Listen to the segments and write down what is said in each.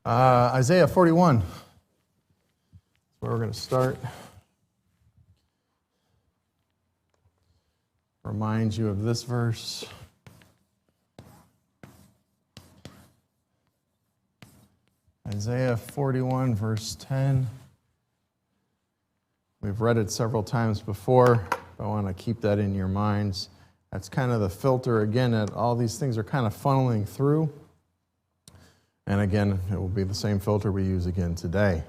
Isaiah 41. That's where we're going to start. Remind you of this verse. Isaiah 41, verse 10. We've read it several times before. I want to keep that in your minds. That's kind of the filter, again, that all these things are kind of funneling through. And again, it will be the same filter we use again today.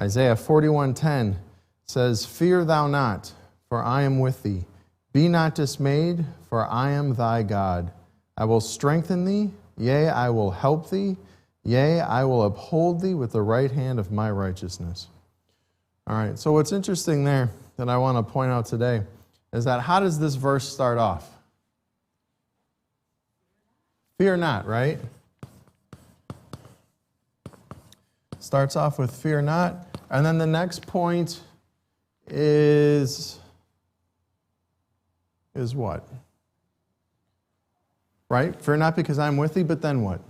Isaiah 41:10 says, "Fear thou not, for I am with thee. Be not dismayed, for I am thy God. I will strengthen thee, yea, I will help thee, yea, I will uphold thee with the right hand of my righteousness." All right, so what's interesting there that I want to point out today is that how does this verse start off? Fear not, right? Starts off with fear not. And then the next point is what? Right? Fear not because I'm with thee, but then what?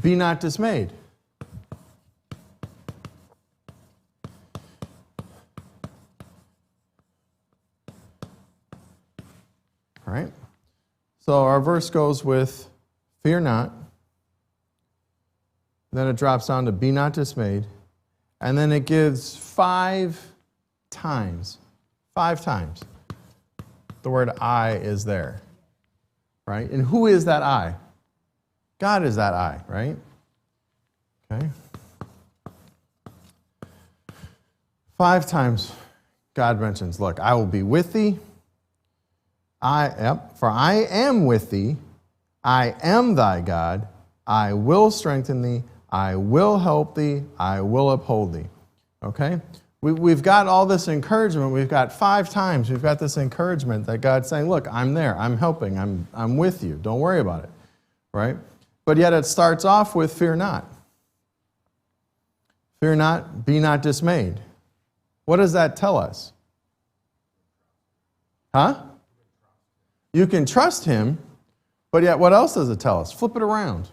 Be not dismayed. All right? So our verse goes with fear not. Then it drops down to be not dismayed. And then it gives 5 times. 5 times. The word I is there. Right? And who is that I? God is that I, right? Okay. 5 times God mentions, look, I will be with thee. For I am with thee. I am thy God. I will strengthen thee. I will help thee. I will uphold thee. Okay? We've got all this encouragement. We've got 5 times. We've got this encouragement that God's saying, look, I'm there. I'm helping. I'm with you. Don't worry about it. Right? But yet it starts off with fear not. Fear not, be not dismayed. What does that tell us? Huh? You can trust him, but yet what else does it tell us? Flip it around.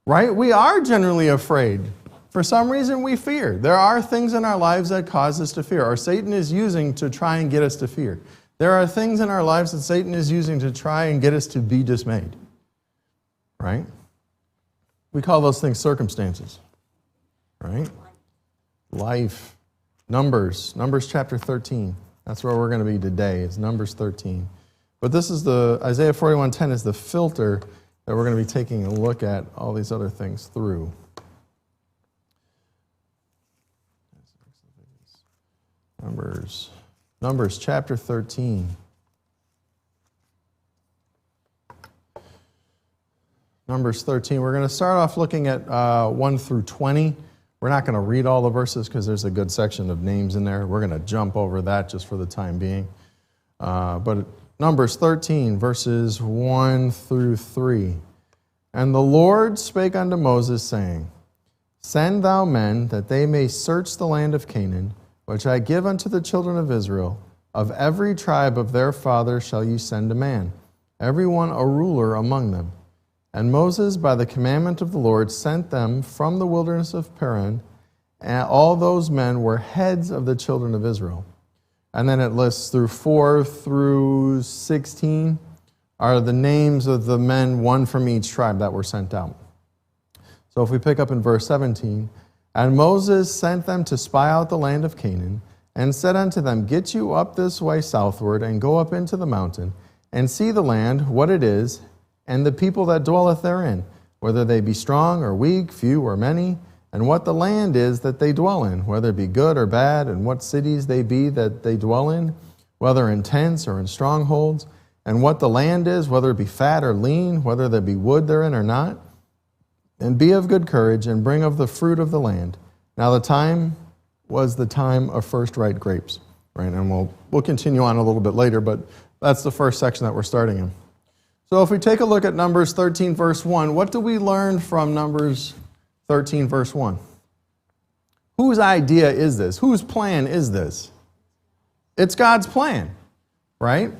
Right? We are generally afraid. For some reason, we fear. There are things in our lives that cause us to fear, or Satan is using to try and get us to fear. There are things in our lives that Satan is using to try and get us to be dismayed. Right? We call those things circumstances. Right? Life. Numbers chapter 13. That's where we're going to be today, is Numbers 13. But this is Isaiah 41:10 is the filter that we're going to be taking a look at all these other things through. Numbers chapter 13. Numbers 13. We're going to start off looking at 1 through 20. We're not going to read all the verses because there's a good section of names in there. We're going to jump over that just for the time being. But Numbers 13, verses 1 through 3. "And the Lord spake unto Moses, saying, Send thou men, that they may search the land of Canaan, which I give unto the children of Israel. Of every tribe of their fathers shall ye send a man, every one a ruler among them. And Moses, by the commandment of the Lord, sent them from the wilderness of Paran, and all those men were heads of the children of Israel." And then it lists through 4 through 16 are the names of the men, one from each tribe that were sent out. So if we pick up in verse 17, "And Moses sent them to spy out the land of Canaan, and said unto them, Get you up this way southward, and go up into the mountain, and see the land, what it is, and the people that dwelleth therein, whether they be strong or weak, few or many, and what the land is that they dwell in, whether it be good or bad, and what cities they be that they dwell in, whether in tents or in strongholds, and what the land is, whether it be fat or lean, whether there be wood therein or not. And be of good courage, and bring of the fruit of the land. Now the time was the time of first ripe grapes." Right, and we'll continue on a little bit later, but that's the first section that we're starting in. So if we take a look at Numbers 13, verse 1, what do we learn from Numbers 13, verse 1? Whose idea is this? Whose plan is this? It's God's plan, right?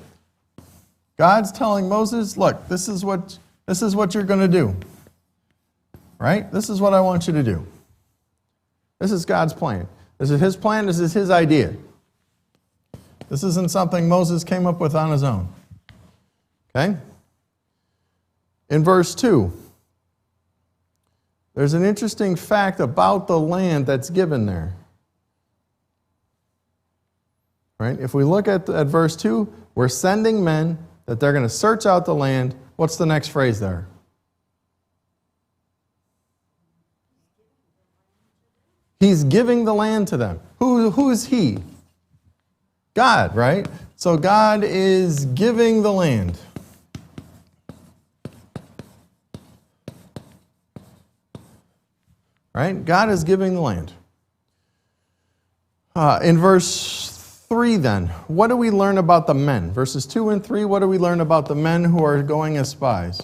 God's telling Moses, look, this is what This is what you're going to do. Right? This is what I want you to do. This is God's plan. This is his plan. This is his idea. This isn't something Moses came up with on his own. Okay? In verse 2, there's an interesting fact about the land that's given there. Right? If we look at verse 2, we're sending men that they're going to search out the land. What's the next phrase there? He's giving the land to them. Who is he? God, right? So God is giving the land. Right? God is giving the land. In verse 3 then, what do we learn about the men? Verses 2 and 3, what do we learn about the men who are going as spies?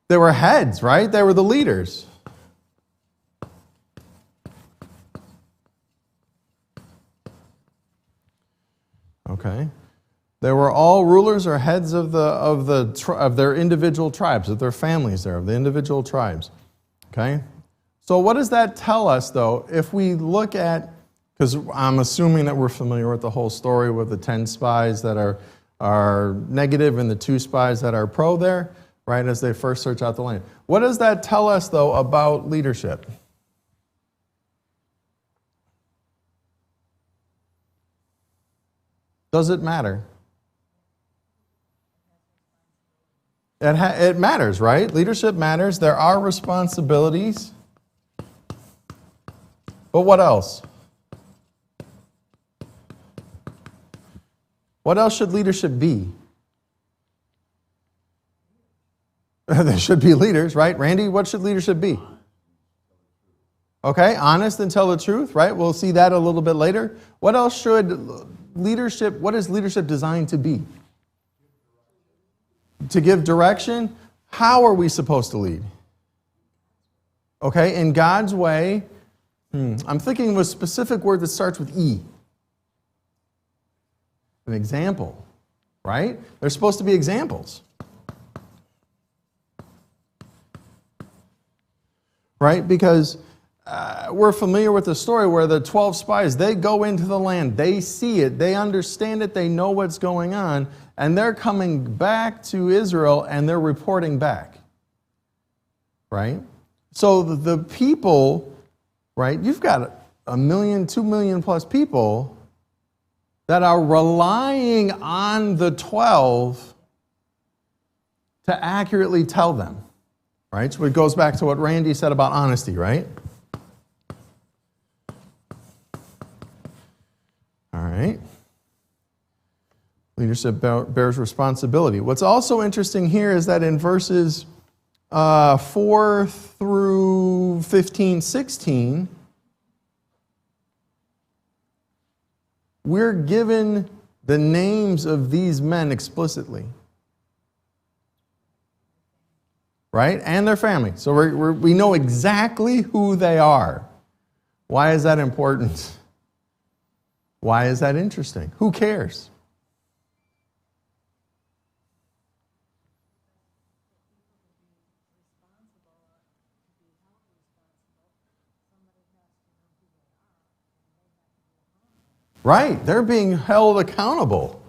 They were heads, right? They were the leaders. Okay. They were all rulers or heads of their individual tribes, of their families there, of the individual tribes. Okay? So what does that tell us, though, if we look at, because I'm assuming that we're familiar with the whole story with the 10 spies that are negative and the 2 spies that are pro there, right, as they first search out the land. What does that tell us, though, about leadership? Does it matter? It matters, right? Leadership matters. There are responsibilities. But what else? What else should leadership be? There should be leaders, right? Randy, what should leadership be? Okay, honest and tell the truth, right? We'll see that a little bit later. What else should what is leadership designed to be? To give direction? How are we supposed to lead? Okay, in God's way. I'm thinking of a specific word that starts with E. An example, right? There's supposed to be examples. Right? Because we're familiar with the story where the 12 spies, they go into the land, they see it, they understand it, they know what's going on, and they're coming back to Israel and they're reporting back. Right? So the people, right, you've got 1 million, 2 million plus people that are relying on the 12 to accurately tell them. Right? So it goes back to what Randy said about honesty, right? All right. Leadership bears responsibility. What's also interesting here is that in verses 4 through 15, 16, we're given the names of these men explicitly. Right? And their family. So we know exactly who they are. Why is that important? Why is that interesting? Who cares? Right. They're being held accountable.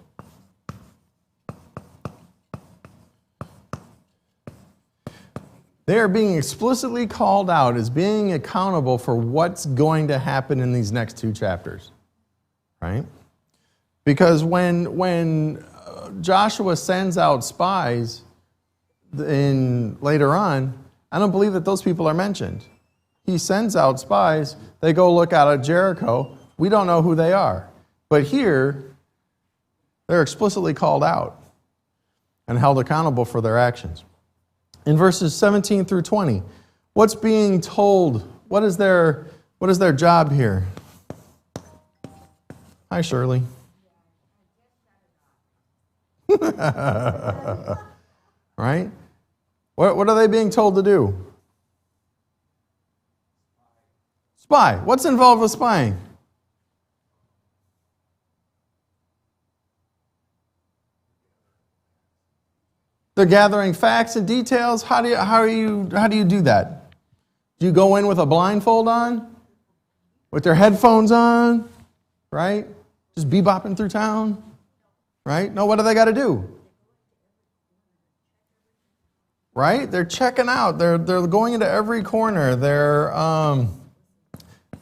They are being explicitly called out as being accountable for what's going to happen in these next 2 chapters, right? Because when Joshua sends out spies later on, I don't believe that those people are mentioned. He sends out spies, they go look out at Jericho, we don't know who they are. But here, they're explicitly called out and held accountable for their actions. In verses 17 through 20, what's being told? What is their job here? Hi, Shirley. Right? What are they being told to do? Spy. What's involved with spying? They're gathering facts and details. How do you do that? Do you go in with a blindfold on? With their headphones on? Right? Just bebopping through town? Right? No, what do they got to do? Right? They're checking out. They're going into every corner. They're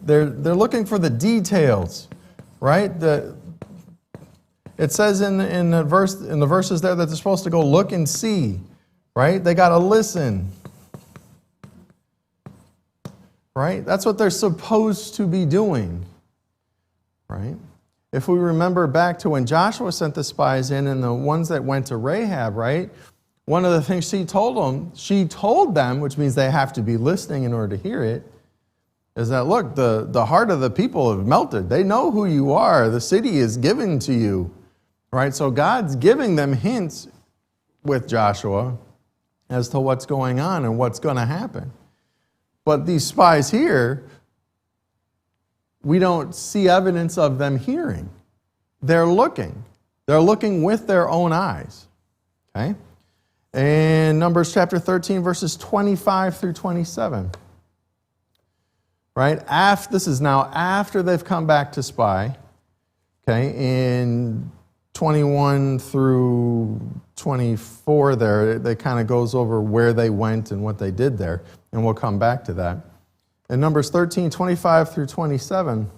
looking for the details. Right? It says in the verses there that they're supposed to go look and see, right? They got to listen, right? That's what they're supposed to be doing, right? If we remember back to when Joshua sent the spies in and the ones that went to Rahab, right? One of the things she told them, which means they have to be listening in order to hear it, is that, look, the heart of the people have melted. They know who you are. The city is given to you. Right, so God's giving them hints with Joshua as to what's going on and what's going to happen. But these spies here, we don't see evidence of them hearing. They're looking. They're looking with their own eyes. Okay? In Numbers chapter 13, verses 25 through 27. Right? This is now after they've come back to spy. Okay? In 21 through 24 there, it kind of goes over where they went and what they did there, and we'll come back to that. In Numbers 13, 25 through 27,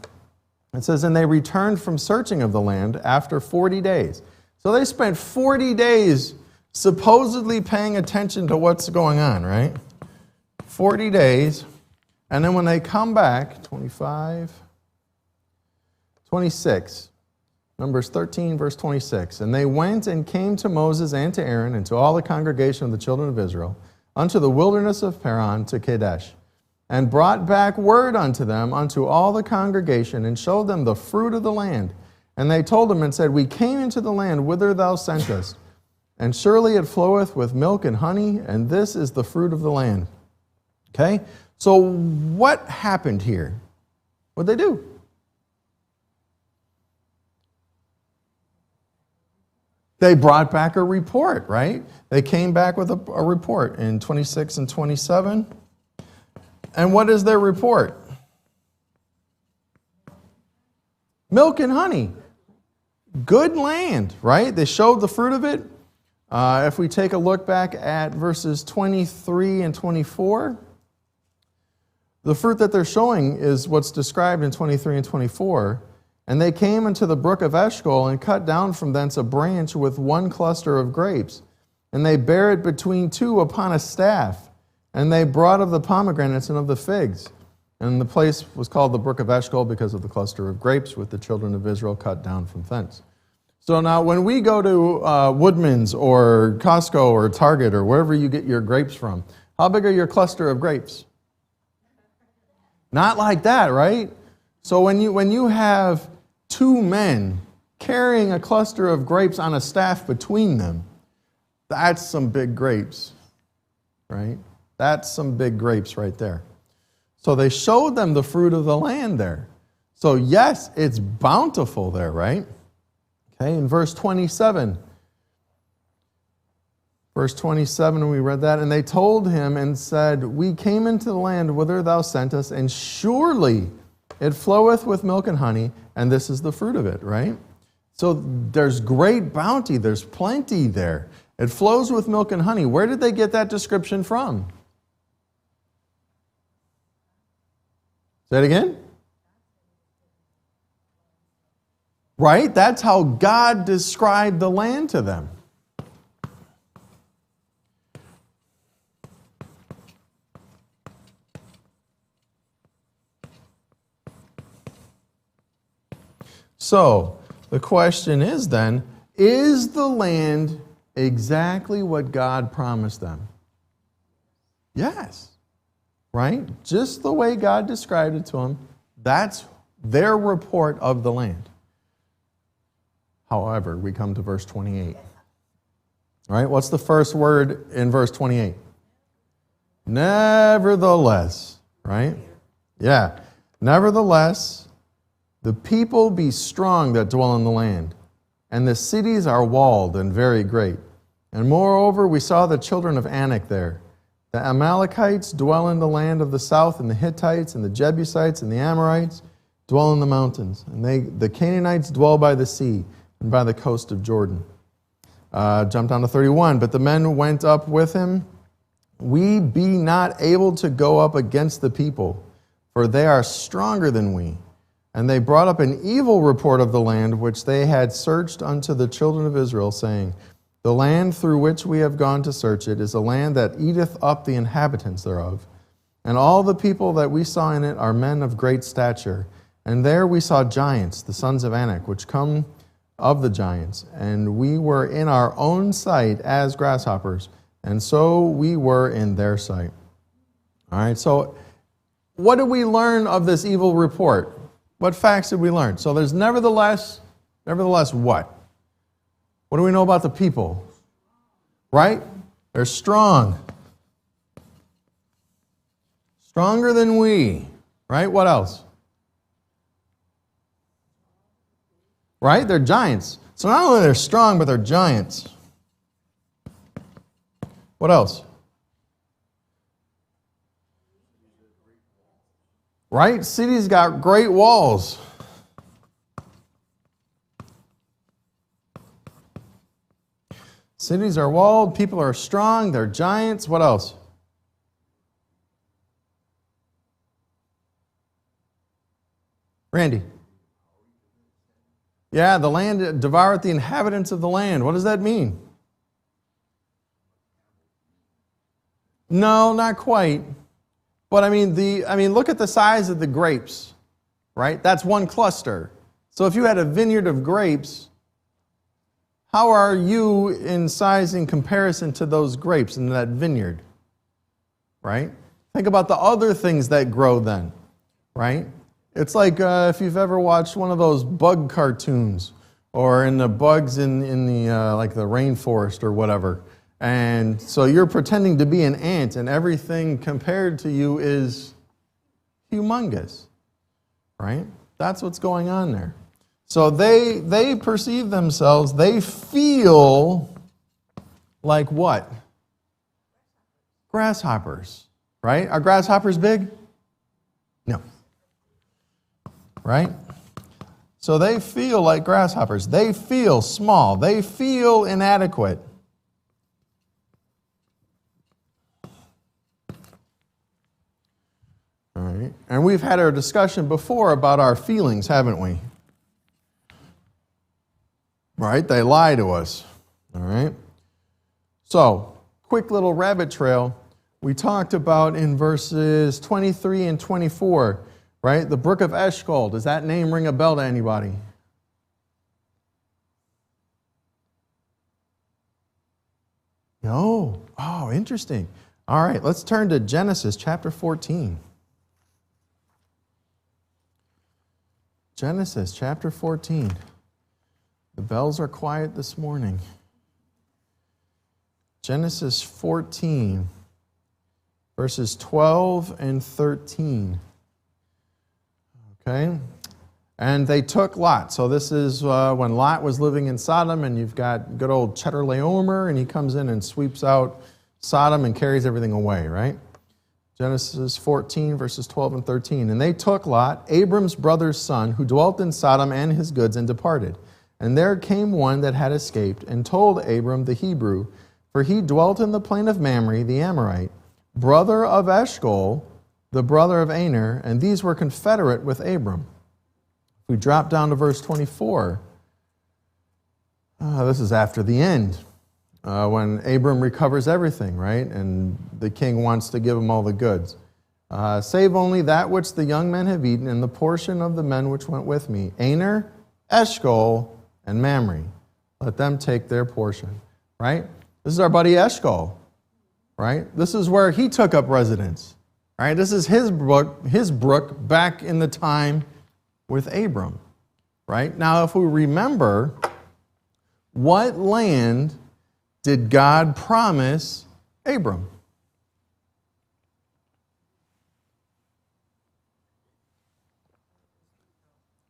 it says, and they returned from searching of the land after 40 days. So they spent 40 days supposedly paying attention to what's going on, right? 40 days, and then when they come back, 26, Numbers 13, verse 26. And they went and came to Moses and to Aaron and to all the congregation of the children of Israel unto the wilderness of Paran to Kadesh, and brought back word unto them, unto all the congregation, and showed them the fruit of the land. And they told them and said, we came into the land whither thou sentest, and surely it floweth with milk and honey, and this is the fruit of the land. Okay? So what happened here? What'd they do? They brought back a report, right? They came back with a report in 26 and 27. And what is their report? Milk and honey. Good land, right? They showed the fruit of it. If we take a look back at verses 23 and 24, the fruit that they're showing is what's described in 23 and 24. And they came unto the brook of Eshcol, and cut down from thence a branch with one cluster of grapes. And they bare it between two upon a staff. And they brought of the pomegranates and of the figs. And the place was called the brook of Eshcol because of the cluster of grapes with the children of Israel cut down from thence. So now when we go to Woodman's or Costco or Target or wherever you get your grapes from, how big are your cluster of grapes? Not like that, right? So when you have two men carrying a cluster of grapes on a staff between them, that's some big grapes, right? That's some big grapes right there. So they showed them the fruit of the land there. So yes, it's bountiful there, right? Okay, in verse 27. Verse 27, we read that, and they told him and said, we came into the land whither thou sent us, and surely it floweth with milk and honey, and this is the fruit of it, right? So there's great bounty. There's plenty there. It flows with milk and honey. Where did they get that description from? Say it again. Right? That's how God described the land to them. So, the question is then, is the land exactly what God promised them? Yes. Right? Just the way God described it to them, that's their report of the land. However, we come to verse 28. All right, what's the first word in verse 28? Nevertheless, right? Yeah. Nevertheless, the people be strong that dwell in the land, and the cities are walled and very great. And moreover, we saw the children of Anak there. The Amalekites dwell in the land of the south, and the Hittites, and the Jebusites, and the Amorites dwell in the mountains. And the Canaanites dwell by the sea and by the coast of Jordan. Jump down to 31. But the men went up with him. We be not able to go up against the people, for they are stronger than we. And they brought up an evil report of the land which they had searched unto the children of Israel, saying, the land through which we have gone to search it is a land that eateth up the inhabitants thereof. And all the people that we saw in it are men of great stature. And there we saw giants, the sons of Anak, which come of the giants. And we were in our own sight as grasshoppers, and so we were in their sight. All right, so what did we learn of this evil report? What facts did we learn? So there's nevertheless what? What do we know about the people? Right? They're strong. Stronger than we. Right? What else? Right? They're giants. So not only they're strong, but they're giants. What else? Right? Cities got great walls. Cities are walled, people are strong, they're giants. What else? Randy. Yeah, the land devoureth the inhabitants of the land. What does that mean? No, not quite. But I mean, look at the size of the grapes, right? That's one cluster. So if you had a vineyard of grapes, how are you in size in comparison to those grapes in that vineyard? Right? Think about the other things that grow then, right? It's like if you've ever watched one of those bug cartoons, or in the bugs in the like the rainforest or whatever. And so you're pretending to be an ant, and everything compared to you is humongous, right? That's what's going on there. So they perceive themselves, they feel like what? Grasshoppers, right? Are grasshoppers big? No. Right? So they feel like grasshoppers. They feel small. They feel inadequate. All right. And we've had our discussion before about our feelings, haven't we? Right? They lie to us. All right? So, quick little rabbit trail. We talked about in verses 23 and 24, right? The brook of Eshcol. Does that name ring a bell to anybody? No. Oh, interesting. All right, let's turn to Genesis chapter 14. Genesis chapter 14. The bells are quiet this morning. Genesis 14, verses 12 and 13. Okay? And they took Lot. So this is when Lot was living in Sodom, and you've got good old Chedorlaomer, and he comes in and sweeps out Sodom and carries everything away, right? Genesis 14, verses 12 and 13. And they took Lot, Abram's brother's son, who dwelt in Sodom, and his goods, and departed. And there came one that had escaped, and told Abram the Hebrew, for he dwelt in the plain of Mamre, the Amorite, brother of Eshcol, the brother of Aner, and these were confederate with Abram. We drop down to verse 24. This is after the end, when Abram recovers everything, right? And the king wants to give him all the goods. Save only that which the young men have eaten, and the portion of the men which went with me, Aner, Eshcol, and Mamre. Let them take their portion, right? This is our buddy Eshcol, right? This is where he took up residence, right? This is his brook back in the time with Abram, right? Now, if we remember, what land did God promise Abram?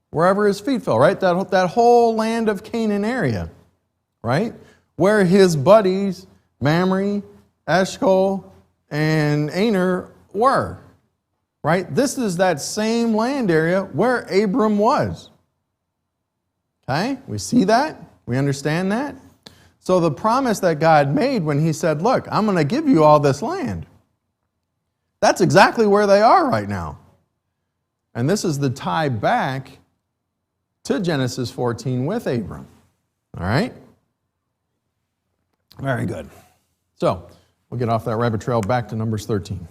Wherever his feet fell, right? That whole land of Canaan area, right? where his buddies, Mamre, Eshcol, and Aner were. Right? This is that same land area where Abram was. Okay? We see that? We understand that? So the promise that God made when he said, look, I'm going to give you all this land. That's exactly where they are right now. And this is the tie back to Genesis 14 with Abram. All right? Very good. So, we'll get off that rabbit trail back to Numbers 13.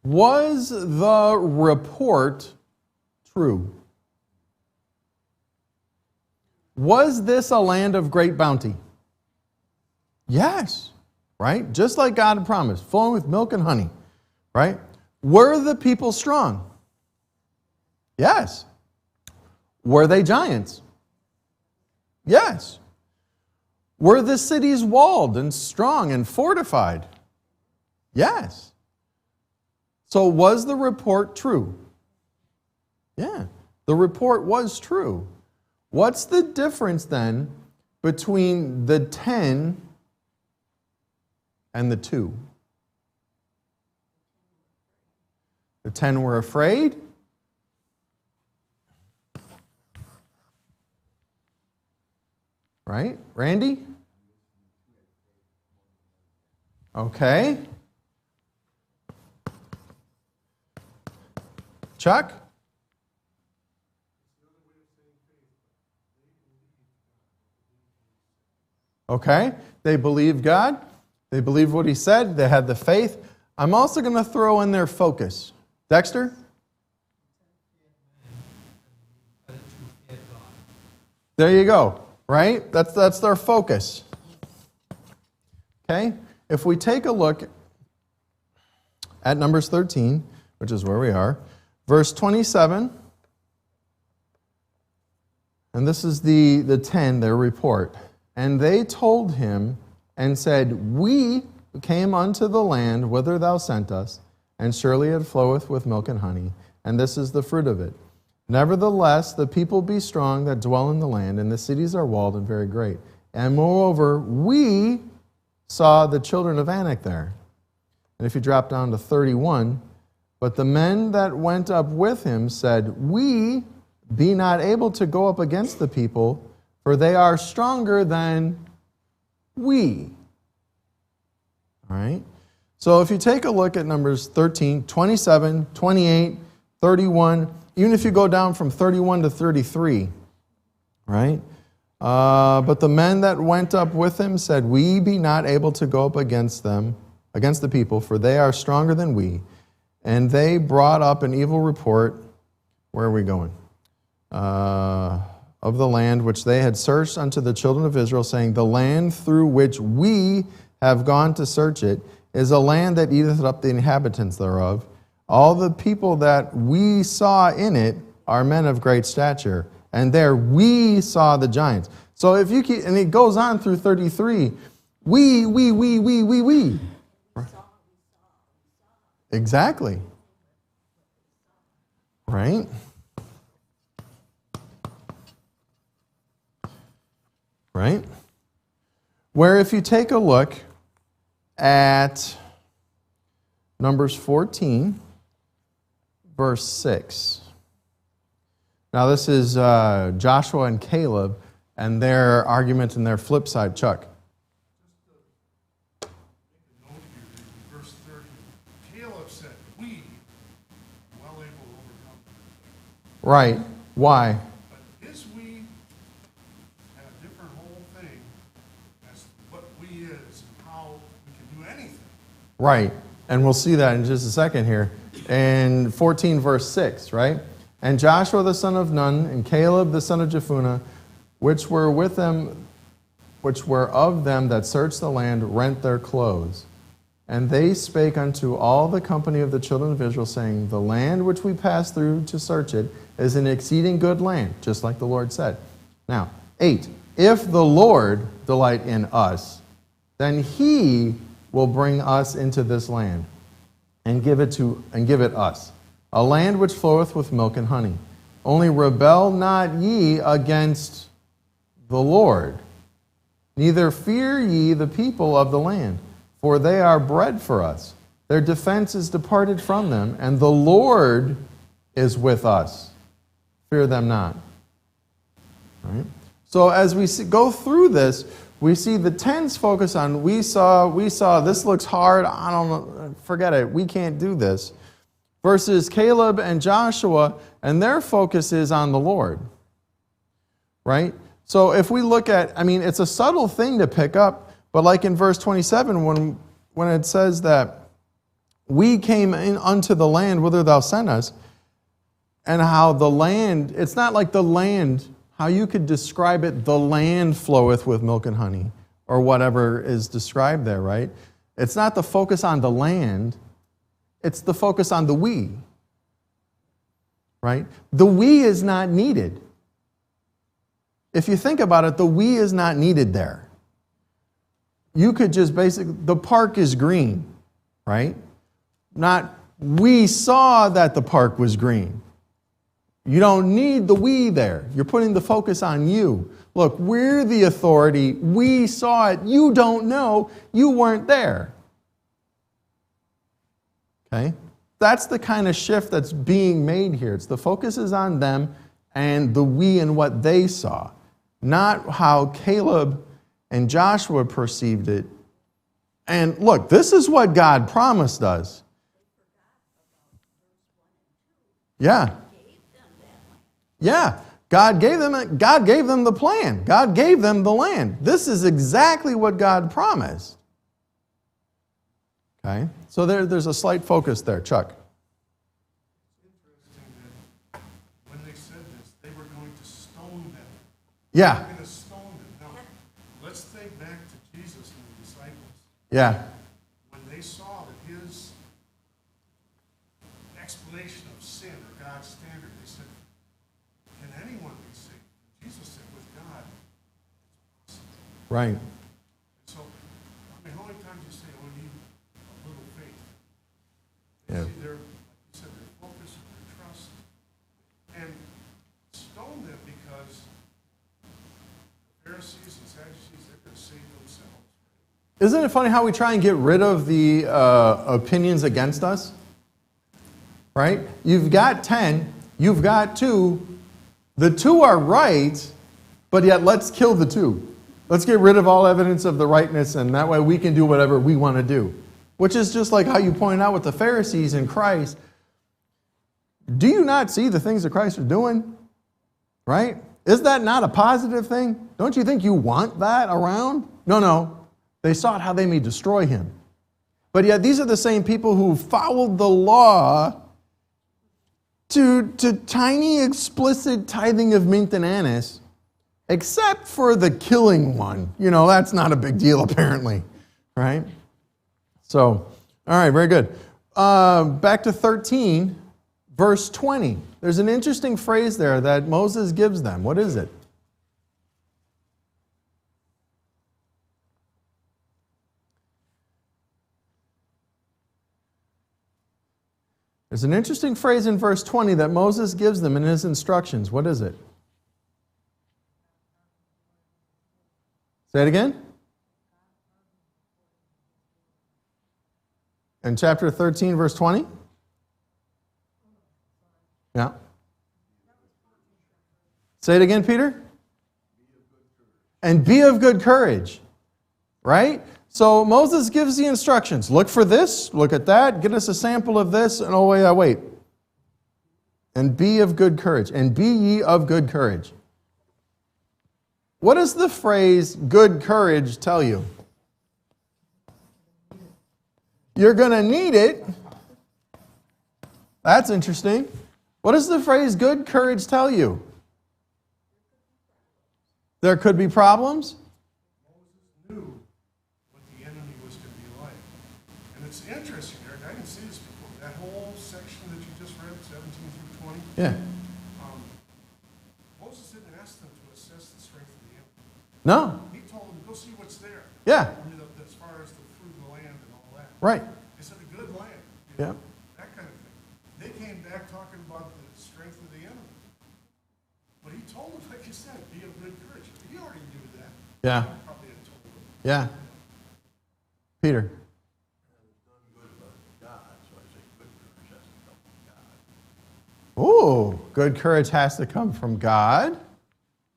Was the report true? Was this a land of great bounty? Yes, right? Just like God had promised, flowing with milk and honey, right? Were the people strong? Yes. Were they giants? Yes. Were the cities walled and strong and fortified? Yes. So was the report true? Yeah, the report was true. What's the difference then between the 10 and the 2? The 10 were afraid. Right? Randy? Okay. Chuck? Okay. They believed God. They believed what he said. They had the faith. I'm also going to throw in their focus. Dexter? There you go. Right? That's their focus. Okay? If we take a look at Numbers 13, which is where we are, verse 27, and this is the 10, their report. And they told him and said, we came unto the land whither thou sent us, and surely it floweth with milk and honey, and this is the fruit of it. Nevertheless, the people be strong that dwell in the land, and the cities are walled and very great. And moreover, we saw the children of Anak there. And if you drop down to 31, but the men that went up with him said, we be not able to go up against the people, for they are stronger than we. All right? So if you take a look at Numbers 13, 27, 28, 31, even if you go down from 31 to 33, right? But the men that went up with him said, we be not able to go up against them, against the people, for they are stronger than we. And they brought up an evil report. Where are we going? Of the land which they had searched unto the children of Israel, saying, the land through which we have gone to search it is a land that eateth up the inhabitants thereof. All the people that we saw in it are men of great stature, and there we saw the giants. So if you keep, and it goes on through 33, we. Exactly. Right? Right? Where if you take a look at Numbers 14, verse 6. Now this is Joshua and Caleb and their argument and their flip side. Chuck. Just to make a note here, in verse 30, Caleb said, we well able to overcome them. Right. Why? But his we had a different whole thing as to what we is and how we can do anything. Right. And we'll see that in just a second here. In 14 verse 6, right? And Joshua the son of Nun and Caleb the son of Jephunneh, which were with them, which were of them that searched the land, rent their clothes. And they spake unto all the company of the children of Israel, saying, the land which we passed through to search it is an exceeding good land, just like the Lord said. Now, 8, if the Lord delight in us, then he will bring us into this land and give it us, a land which floweth with milk and honey. Only rebel not ye against the Lord. Neither fear ye the people of the land, for they are bread for us. Their defense is departed from them, and the Lord is with us. Fear them not. Right? So as we go through this, we see the tense focus on we saw, this looks hard, I don't know, forget it, we can't do this. Versus Caleb and Joshua, and their focus is on the Lord. Right? So if we look at, it's a subtle thing to pick up, but like in verse 27, when it says that we came in unto the land whither thou sent us, and how the land, it's not like the land, how you could describe it, the land floweth with milk and honey, or whatever is described there, right? It's not the focus on the land, it's the focus on the we, right? The we is not needed. If you think about it, the we is not needed there. You could just basically, the park is green, right? Not, we saw that the park was green. You don't need the we there. You're putting the focus on you. Look, we're the authority. We saw it. You don't know. You weren't there. Okay? That's the kind of shift that's being made here. It's the focus is on them and the we and what they saw. Not how Caleb and Joshua perceived it. And look, this is what God promised us. Yeah. Yeah. God gave them the plan. God gave them the land. This is exactly what God promised. Okay? So there's a slight focus there. Chuck. When they said this, they were going to stone them. Yeah. They were going to stone them. Now, let's think back to Jesus and the disciples. Yeah. When they saw that his explanation of sin or God's standard, they said, can anyone be saved? Jesus said, with God, it's possible. Right. So, how many times you say, oh, you need a little faith? Yeah. See, like you said, their focus and their trust. And stone them because the Pharisees and Sadducees, they're going to save themselves. Isn't it funny how we try and get rid of the opinions against us? Right? You've got 10, you've got 2. The 2 are right, but yet let's kill the 2. Let's get rid of all evidence of the rightness, and that way we can do whatever we want to do. Which is just like how you pointed out with the Pharisees and Christ. Do you not see the things that Christ is doing? Right? Is that not a positive thing? Don't you think you want that around? No. They sought how they may destroy him. But yet these are the same people who followed the law to tiny explicit tithing of mint and anise, except for the killing one. That's not a big deal apparently, right? So, all right, very good. Back to 13, verse 20. There's an interesting phrase there that Moses gives them. What is it? There's an interesting phrase in verse 20 that Moses gives them in his instructions. What is it? Say it again. In chapter 13, verse 20? Yeah. Say it again, Peter. And be of good courage. Right? So Moses gives the instructions. Look for this, look at that, get us a sample of this, and oh, wait. And be of good courage. And be ye of good courage. What does the phrase good courage tell you? You're going to need it. That's interesting. What does the phrase good courage tell you? There could be problems. Moses knew what the enemy was going to be like. And it's interesting, Eric, I didn't see this before. That whole section that you just read, 17 through 20. Yeah. Moses didn't ask them to assess the strength of the enemy. No. He told them, go see what's there. Yeah. As far as the fruit of the land and all that. Right. He said a good land. Yeah. That kind of thing. They came back talking about the strength of the enemy. But he told them, like you said, be of good courage. He already Yeah. Probably a total. Yeah. Peter. Ooh, good courage has to come from God.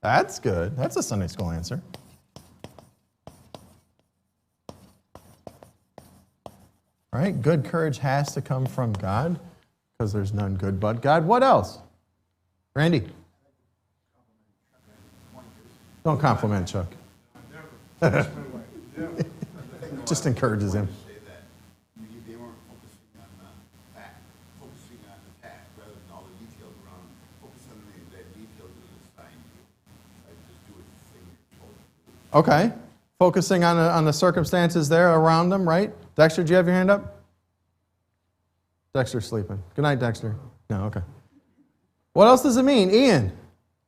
That's good. That's a Sunday school answer. Right? Good courage has to come from God because there's none good but God. What else? Randy? Don't compliment Chuck. Never. That's my wife. Never. Just encourages him. Say that they weren't focusing on the fact, focusing on the fact rather than all the details around. Focus on that detail to the sign. Just do it the thing you're told. Okay. Focusing on the circumstances there around them, right? Dexter, do you have your hand up? Dexter's sleeping. Good night, Dexter. No, okay. What else does it mean? Ian,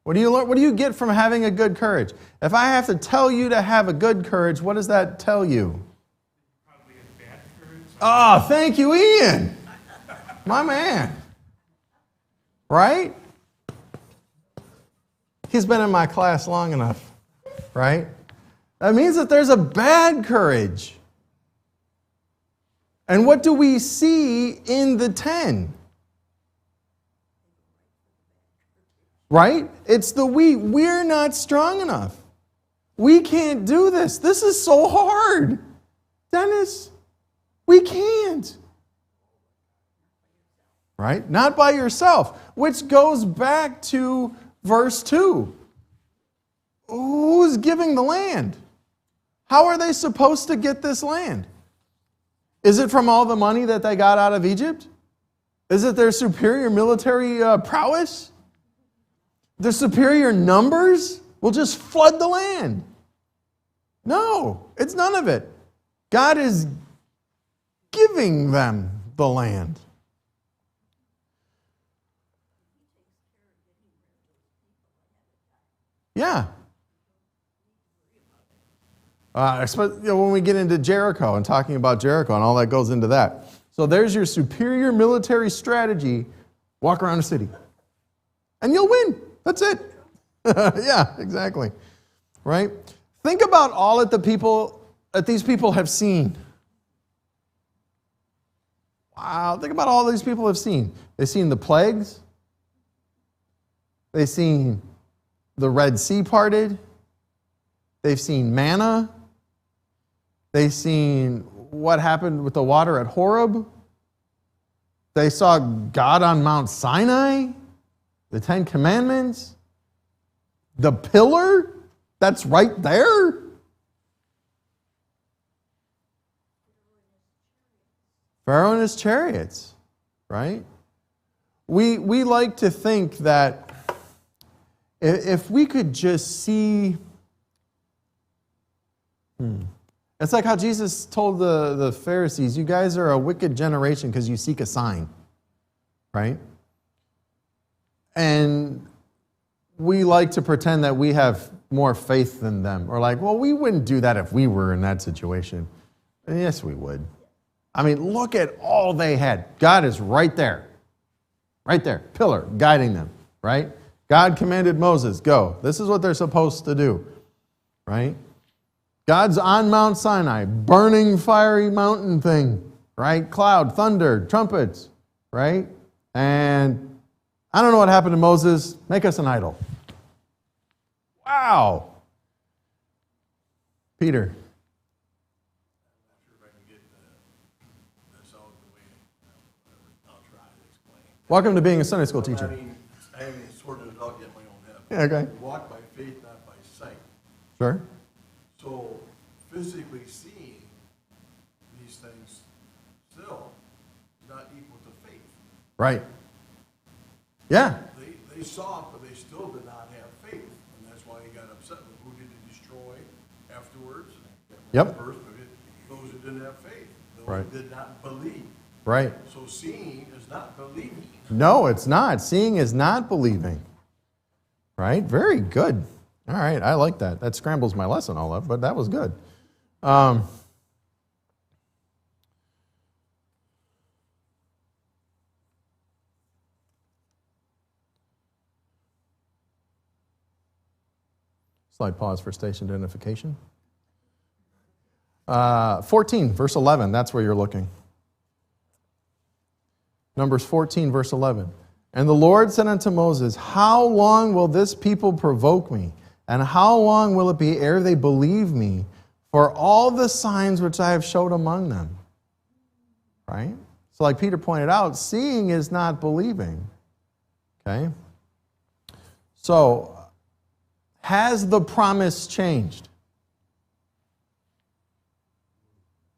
what do you learn? What do you get from having a good courage? If I have to tell you to have a good courage, what does that tell you? Probably a bad courage. Oh, thank you, Ian. My man. Right? He's been in my class long enough, right? That means that there's a bad courage. And what do we see in the 10? Right? It's the we. We're not strong enough. We can't do this. This is so hard. Dennis, we can't. Right? Not by yourself, which goes back to verse 2. Who's giving the land? How are they supposed to get this land? Is it from all the money that they got out of Egypt? Is it their superior military prowess? Their superior numbers will just flood the land? No, it's none of it. God is giving them the land. Yeah. When we get into Jericho and talking about Jericho and all that goes into that. So there's your superior military strategy. Walk around the city. And you'll win. That's it. Yeah, exactly. Right? Think about all that these people have seen. Wow, think about all these people have seen. They've seen the plagues. They've seen the Red Sea parted. They've seen manna. They've seen what happened with the water at Horeb. They saw God on Mount Sinai, the 10 Commandments, the pillar that's right there. Pharaoh and his chariots, right? We like to think that if we could just see... It's like how Jesus told the Pharisees, you guys are a wicked generation because you seek a sign, right? And we like to pretend that we have more faith than them. Or like, well, we wouldn't do that if we were in that situation. And yes, we would. I mean, look at all they had. God is right there. Right there. Pillar, guiding them, right? God commanded Moses, go. This is what they're supposed to do, right? God's on Mount Sinai, burning fiery mountain thing, right? Cloud, thunder, trumpets, right? And I don't know what happened to Moses. Make us an idol. Wow. Peter. I'm not sure if I can get this out of the way. I'll try to explain. Welcome to being a Sunday school I teacher. mean, I haven't sorted it out yet in my own head. Okay. We walk by faith, not by sight. Sure. So physically seeing these things still is not equal to faith. Right. Yeah. They saw it, but they still did not have faith. And that's why he got upset with who did he destroy afterwards. Yep. First, but those who didn't have faith. Those Right. who did not believe. Right. So seeing is not believing. No, it's not. Seeing is not believing. Right? Very good. All right, I like that. That scrambles my lesson all up, but that was good. Slight pause for station identification. 14, verse 11, that's where you're looking. Numbers 14, verse 11. And the Lord said unto Moses, how long will this people provoke me? And how long will it be ere they believe me for all the signs which I have showed among them? Right? So like Peter pointed out, seeing is not believing. Okay? So, has the promise changed?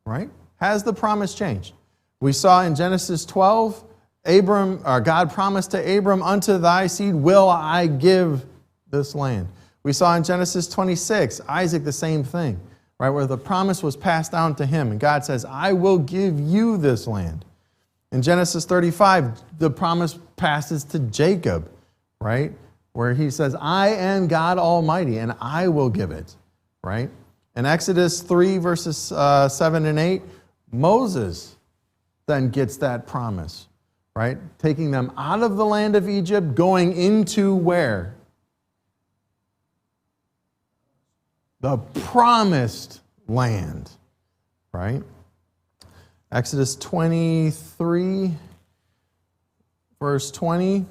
Right? Has the promise changed? We saw in Genesis 12, God promised to Abram, unto thy seed will I give this land. We saw in Genesis 26, Isaac the same thing, right, where the promise was passed down to him, and God says, I will give you this land. In Genesis 35, the promise passes to Jacob, right, where he says, I am God Almighty, and I will give it, right? In Exodus 3, verses 7 and 8, Moses then gets that promise, right? Taking them out of the land of Egypt, going into where? The promised land, right? Exodus 23, verse 20.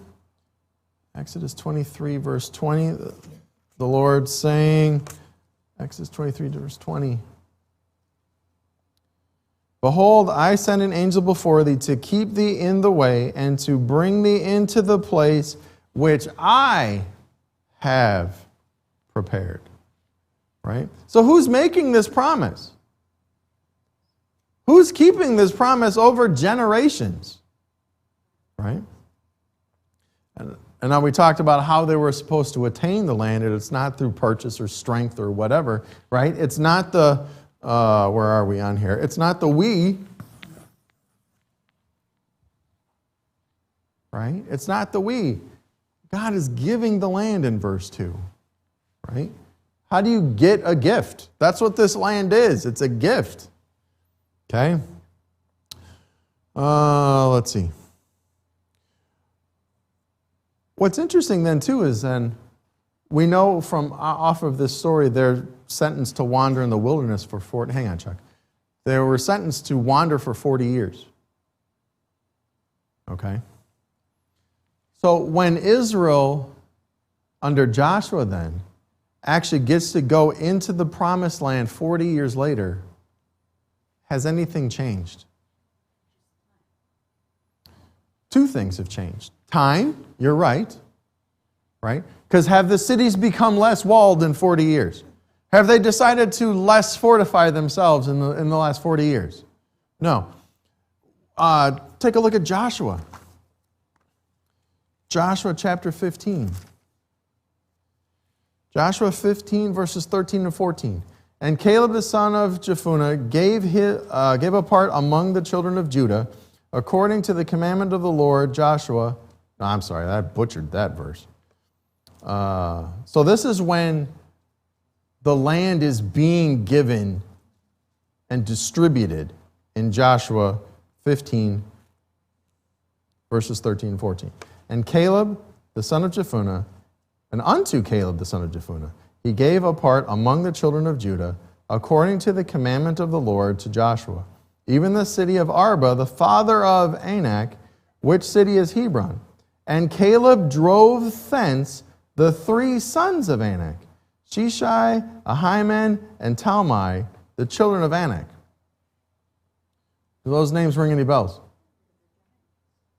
Exodus 23, verse 20. The Lord saying, Exodus 23, verse 20. Behold, I send an angel before thee to keep thee in the way and to bring thee into the place which I have prepared. Right? So who's making this promise? Who's keeping this promise over generations? Right? And now we talked about how they were supposed to attain the land, and it's not through purchase or strength or whatever, right? It's not the, where are we on here? It's not the we, right? It's not the we. God is giving the land in verse 2, right? How do you get a gift? That's what this land is. It's a gift. Okay? Let's see. What's interesting then too is then we know from off of this story they're sentenced to wander in the wilderness for 40. Hang on, Chuck. They were sentenced to wander for 40 years. Okay? So when Israel, under Joshua then, actually gets to go into the promised land 40 years later, has anything changed? Two things have changed. Time, you're right? Because have the cities become less walled in 40 years? Have they decided to less fortify themselves in the last 40 years? No. Take a look at Joshua. Joshua chapter 15. Joshua 15, verses 13 and 14. And Caleb the son of Jephunneh gave a part among the children of Judah, according to the commandment of the Lord, Joshua. No, I'm sorry, I butchered that verse. So this is when the land is being given and distributed in Joshua 15, verses 13 and 14. And Caleb the son of Jephunneh, and unto Caleb the son of Jephunneh, he gave a part among the children of Judah, according to the commandment of the Lord to Joshua, even the city of Arba, the father of Anak, which city is Hebron. And Caleb drove thence the 3 sons of Anak, Sheshai, Ahiman, and Talmai, the children of Anak. Do those names ring any bells?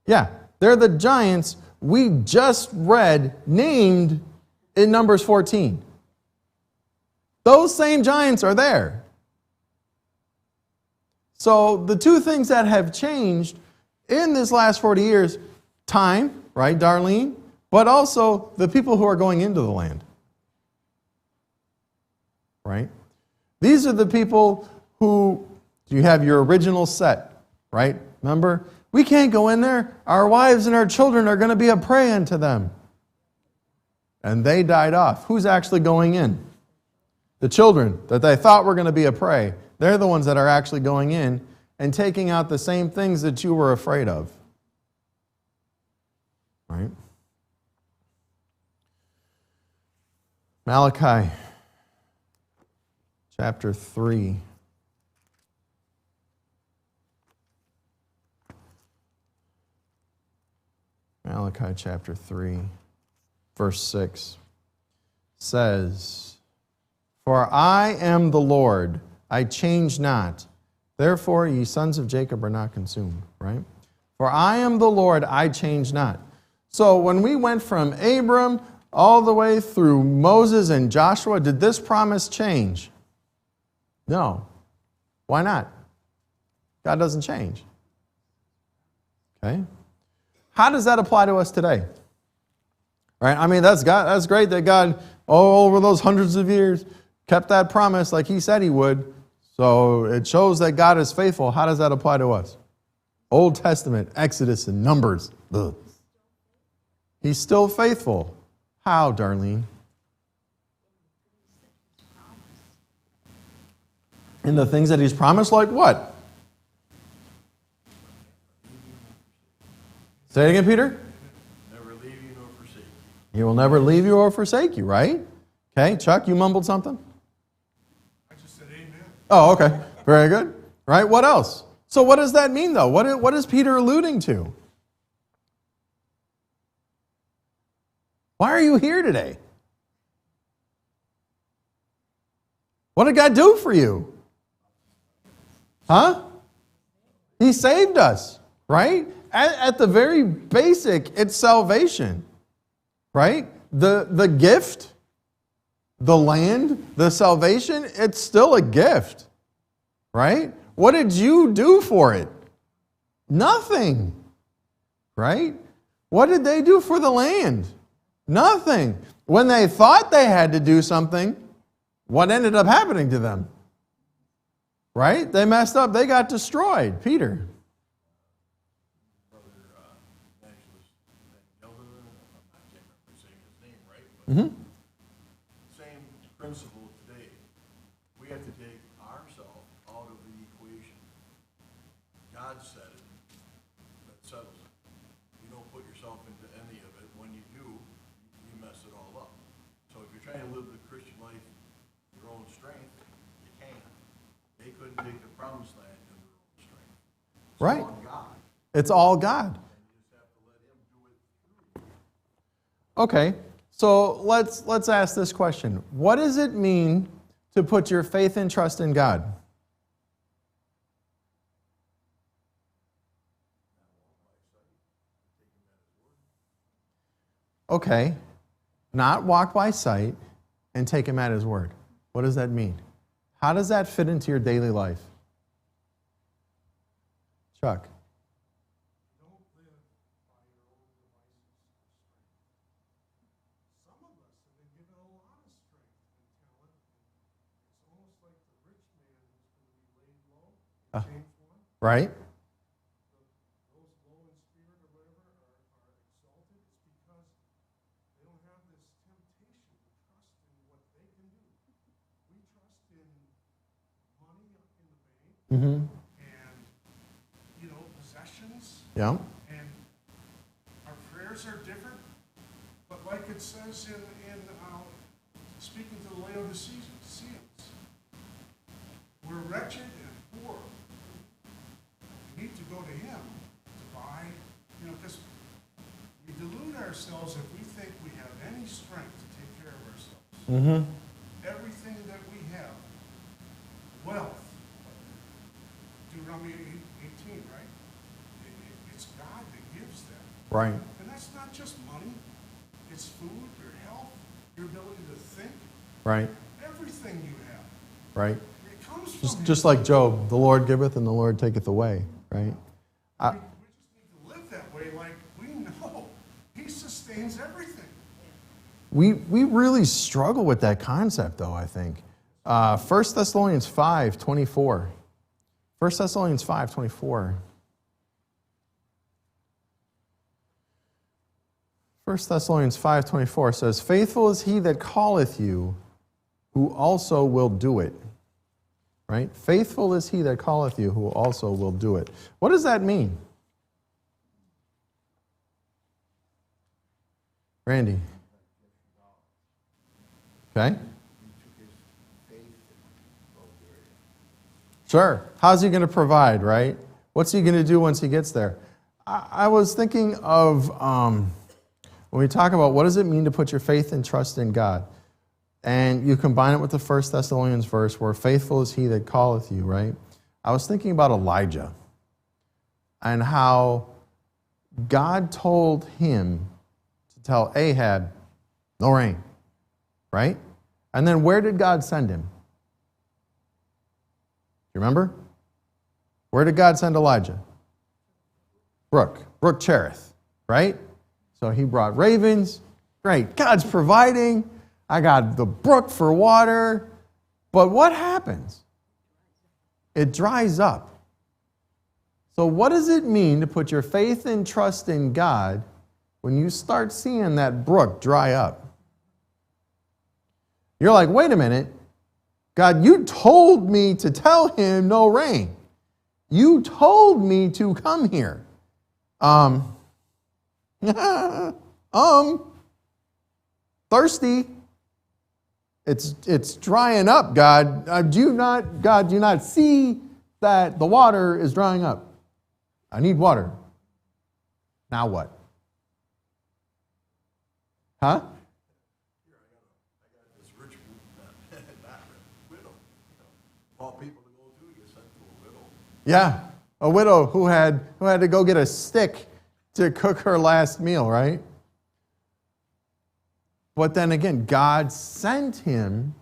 Yeah, they're the giants we just read named in Numbers 14. Those same giants are there. So the two things that have changed in this last 40 years, time, right, Darlene, but also the people who are going into the land. Right? These are the people who, you have your original set, right? Remember? We can't go in there. Our wives and our children are going to be a prey unto them. And they died off. Who's actually going in? The children that they thought were going to be a prey. They're the ones that are actually going in and taking out the same things that you were afraid of. Right? Malachi chapter 3. Malachi chapter 3, verse 6 says, "For I am the Lord, I change not. Therefore, ye sons of Jacob are not consumed." Right? For I am the Lord, I change not. So when we went from Abram all the way through Moses and Joshua, did this promise change? No. Why not? God doesn't change. Okay? How does that apply to us today? Right? I mean, that's great that God, over those hundreds of years, kept that promise like He said He would. So it shows that God is faithful. How does that apply to us? Old Testament, Exodus, and Numbers. Ugh. He's still faithful. How, Darlene? In the things that He's promised, like what? Say it again, Peter. Never leave you nor forsake you. He will never leave you or forsake you, right? Okay, Chuck, you mumbled something? I just said amen. Oh, okay. Very good. Right, what else? So what does that mean, though? What is Peter alluding to? Why are you here today? What did God do for you? Huh? He saved us, right? At the very basic, it's salvation, right? The gift, the land, the salvation, it's still a gift, right? What did you do for it? Nothing, right? What did they do for the land? Nothing. When they thought they had to do something, what ended up happening to them? Right? They messed up. They got destroyed. Peter. Same principle today. We have to take ourselves out of the equation. God said it. That settles it. You don't put yourself into any of it. When you do, you mess it all up. So if you're trying to live the Christian life your own strength, you can't. They couldn't take the promised land in their own strength. It's Right. all God. It's all God. And you just have to let Him do it through you. Okay. So let's ask this question. What does it mean to put your faith and trust in God? Okay. Not walk by sight and take Him at His word. What does that mean? How does that fit into your daily life? Chuck. Don't live by your own devices or strength. Some of us have been given a lot of strength and talent. It's almost like the rich man who's going to be laid low in James 1. Right? Those low in spirit or whatever are exalted. It's because they don't have this temptation to trust in what they can do. We trust in money in the bank Mm-hmm. and, possessions. Yeah. And our prayers are different, but like it says in speaking to the Laodiceans, we're wretched and poor. We need to go to Him to buy, because we delude ourselves if we think we have any strength to take care of ourselves. Mm-hmm. Everything that we have, wealth, Deuteronomy 18, right? It's God that gives that. Right. And that's not just money. It's food, your health, your ability to think, Right. everything you have. Right. It comes from Him. Just like Job, the Lord giveth and the Lord taketh away. Right. We just need to live that way like we know He sustains everything. We really struggle with that concept, though, I think. 1 Thessalonians 5:24. 1 Thessalonians 5:24. 1 Thessalonians 5:24 says, "Faithful is he that calleth you, who also will do it." Right? Faithful is he that calleth you, who also will do it. What does that mean? Randy. Okay. He took his faith and Sure. How's he going to provide, right? What's he going to do once he gets there? I was thinking of when we talk about what does it mean to put your faith and trust in God, and you combine it with the 1 Thessalonians verse where faithful is he that calleth you, right? I was thinking about Elijah and how God told him to tell Ahab, no rain, right? And then where did God send him? You remember? Where did God send Elijah? Brook Cherith, right? So he brought ravens. Great. God's providing. I got the brook for water. But what happens? It dries up. So what does it mean to put your faith and trust in God when you start seeing that brook dry up? You're like, wait a minute. God, you told me to tell him no rain. You told me to come here. Thirsty. It's drying up, God. Do you not see that the water is drying up? I need water. Now what? Huh? This rich not widow. All people to go to, you sent to a widow. Yeah, a widow who had to go get a stick to cook her last meal, right? But then again, God sent him,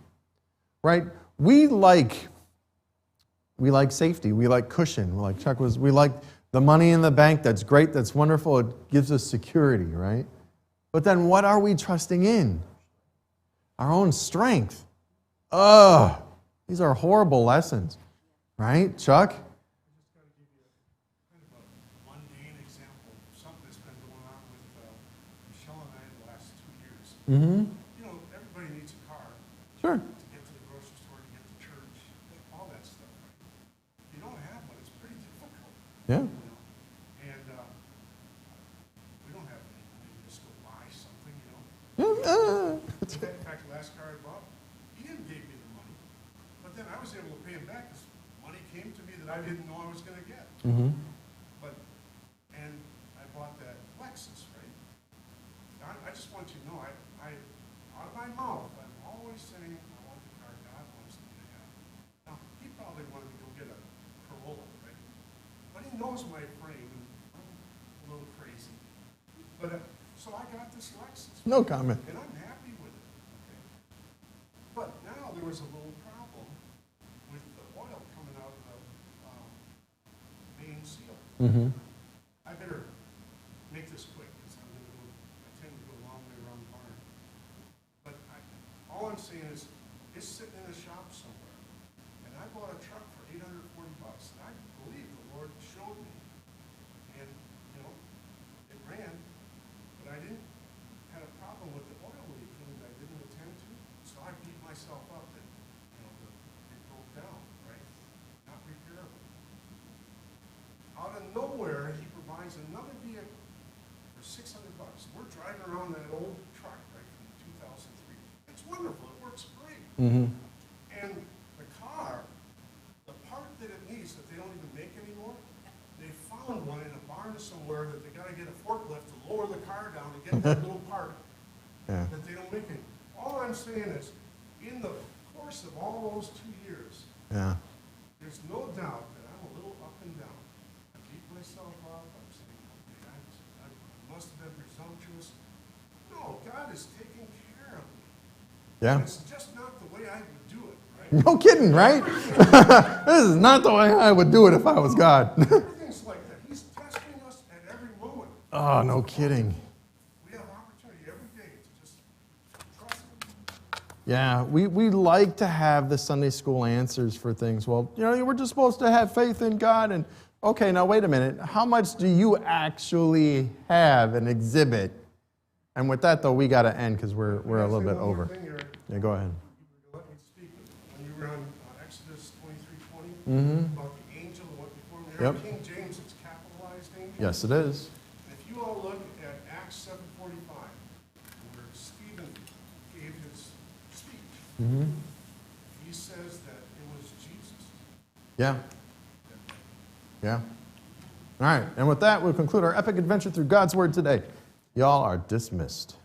right? We like safety. We like cushion. We like the money in the bank. That's great. That's wonderful. It gives us security, right? But then what are we trusting in? Our own strength. These are horrible lessons, right, Chuck? I just got to give you kind of a mundane example of something that's been going on with Michelle and I in the last 2 years. Mm-hmm. You know, everybody needs a car Sure. to get to the grocery store, to get to church, all that stuff. Right? If you don't have one, it's pretty difficult. Yeah. You know? And we don't have any money to just go buy something, you know. In fact, the last car I bought, he didn't give me the money. But then I was able to pay him back because money came to me that I didn't know I was going to get. Mm-hmm. And I bought that Lexus, right? I just want you to know, I out of my mouth, I'm always saying, I want the car God wants me to have. Now, he probably wanted me to go get a Corolla, right? But he knows my frame, and I'm a little crazy. But, so I got this Lexus. No comment. And I'm happy with it, okay? But now there was a little problem with the oil coming out of the main seal. Mm-hmm. I better make this quick, because I tend to go a long way around the barn. But all I'm saying is, it's sitting in a shop somewhere, and I bought a truck for $840, and I believe the Lord showed me. And, you know, it ran, but I had a problem with the oil leaking that I didn't attend to, so I beat myself up that, you know, it broke down, right? Not repairable. Out of nowhere, he provides another vehicle for $600. We're driving around that old truck, right, from 2003. It's wonderful. It works great. Mm-hmm. And the car, the part that it needs that they don't even make anymore, they found one in a barn somewhere that they got to get a forklift to lower the car down to get that little part Yeah. that they don't make anymore. All I'm saying is, in the course of all those 2 years, Yeah. there's no doubt that I'm a little up and down. I beat myself up. I'm saying, okay, I must have been presumptuous. No, God is taking care of me. Yeah. And it's just not the way I would do it, right? No kidding, right? This is not the way I would do it if I was God. Everything's like that. He's testing us at every moment. Oh, no kidding. We have opportunity every day to just trust him. Yeah, we like to have the Sunday school answers for things. Well, you know, we're just supposed to have faith in God. And okay, now wait a minute. How much do you actually have and exhibit? And with that, though, we got to end because we're a little bit over. Yeah, go ahead. You let me speak. When you were on Exodus 23:20, about the angel that went before him there, Yep. King James, it's capitalized angel. Yes, it is. And if you all look at Acts 7:45, where Stephen gave his speech, he says that it was Jesus Yeah. Yeah. All right. And with that, we'll conclude our epic adventure through God's Word today. Y'all are dismissed.